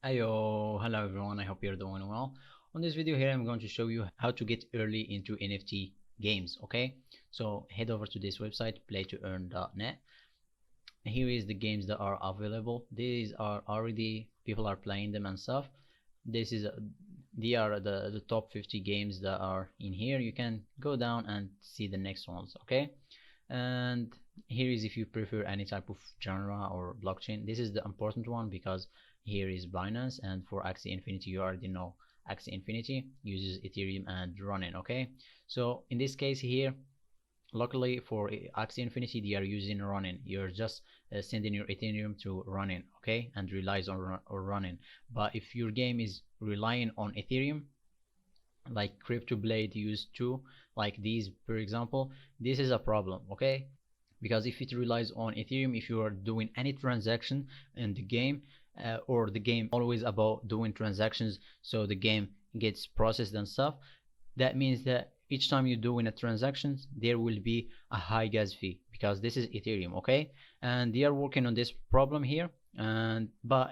Hello everyone, I hope you're doing well. On this video here I'm going to show you how to get early into NFT games. Okay, so head over to this website, PlayToEarn.net. Here is the games that are available. These are already, people are playing them and stuff. They are the top 50 games that are in here. You can go down and see the next ones. Okay, and here is if you prefer any type of genre or blockchain. This is the important one because here is Binance, and for Axie Infinity, you already know Axie Infinity uses Ethereum and Ronin. Okay, so in this case here, luckily for Axie Infinity, they are using Ronin. You're just sending your Ethereum to Ronin, okay, and relies on Ronin. But if your game is relying on Ethereum, like CryptoBlade used to, like these for example, this is a problem. Okay, because if it relies on Ethereum, if you are doing any transaction in the game, or the game always about doing transactions, so the game gets processed and stuff, that means that each time you do in a transaction there will be a high gas fee, because this is Ethereum. Okay, and they are working on this problem here, and but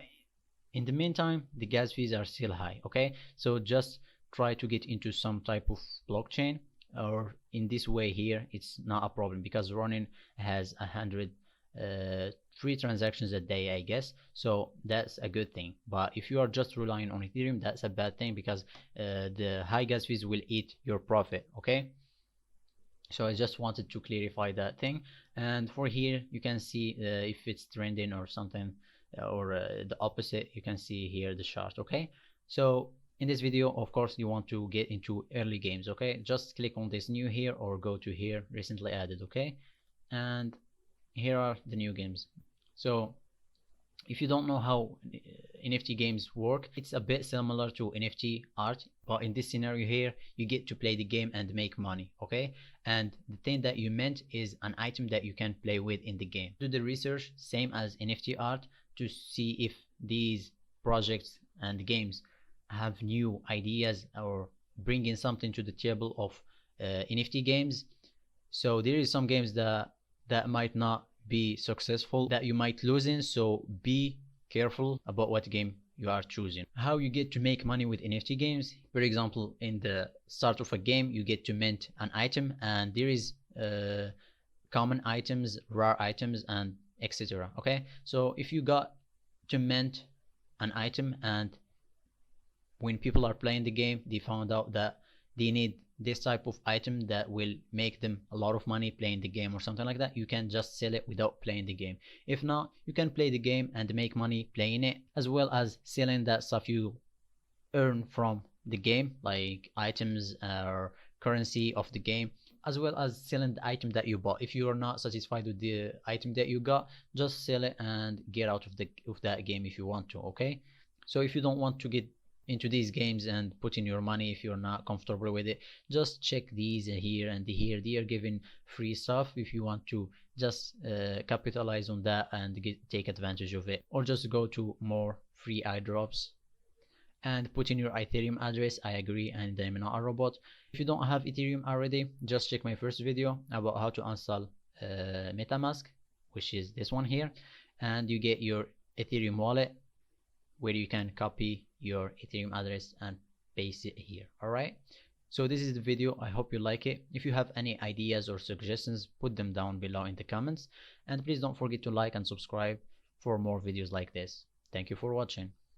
in the meantime the gas fees are still high. Okay, so just try to get into some type of blockchain, or in this way here it's not a problem because Ronin has 103 transactions a day, I guess, so that's a good thing. But if you are just relying on Ethereum, that's a bad thing because the high gas fees will eat your profit. Okay, so I just wanted to clarify that thing. And for here you can see if it's trending or something, or the opposite, you can see here the chart. Okay, so in this video, of course, you want to get into early games. Okay, just click on this new here or go to here, recently added. Okay, and here are the new games. So if you don't know how NFT games work, it's a bit similar to NFT art, but in this scenario here you get to play the game and make money. Okay, and the thing that you meant is an item that you can play with in the game. Do the research same as NFT art to see if these projects and games have new ideas or bringing something to the table of NFT games. So there is some games that might not be successful, that you might lose in, so be careful about what game you are choosing. How you get to make money with NFT games: for example, in the start of a game you get to mint an item, and there is common items, rare items, and etc. Okay, so if you got to mint an item and when people are playing the game they found out that they need this type of item that will make them a lot of money playing the game or something like that, you can just sell it without playing the game. If not, you can play the game and make money playing it, as well as selling that stuff you earn from the game, like items or currency of the game, as well as selling the item that you bought. If you are not satisfied with the item that you got, just sell it and get out of that game if you want to. Okay, so if you don't want to get into these games and put in your money, if you're not comfortable with it, just check these here and here. They are giving free stuff if you want to just capitalize on that and take advantage of it, or just go to more free airdrops and put in your Ethereum address. I agree, and I'm not a robot. If you don't have Ethereum already, just check my first video about how to install MetaMask, which is this one here, and you get your Ethereum wallet where you can copy your Ethereum address and paste it here. Alright, so this is the video. I hope you like it. If you have any ideas or suggestions, put them down below in the comments, and please don't forget to like and subscribe for more videos like this. Thank you for watching.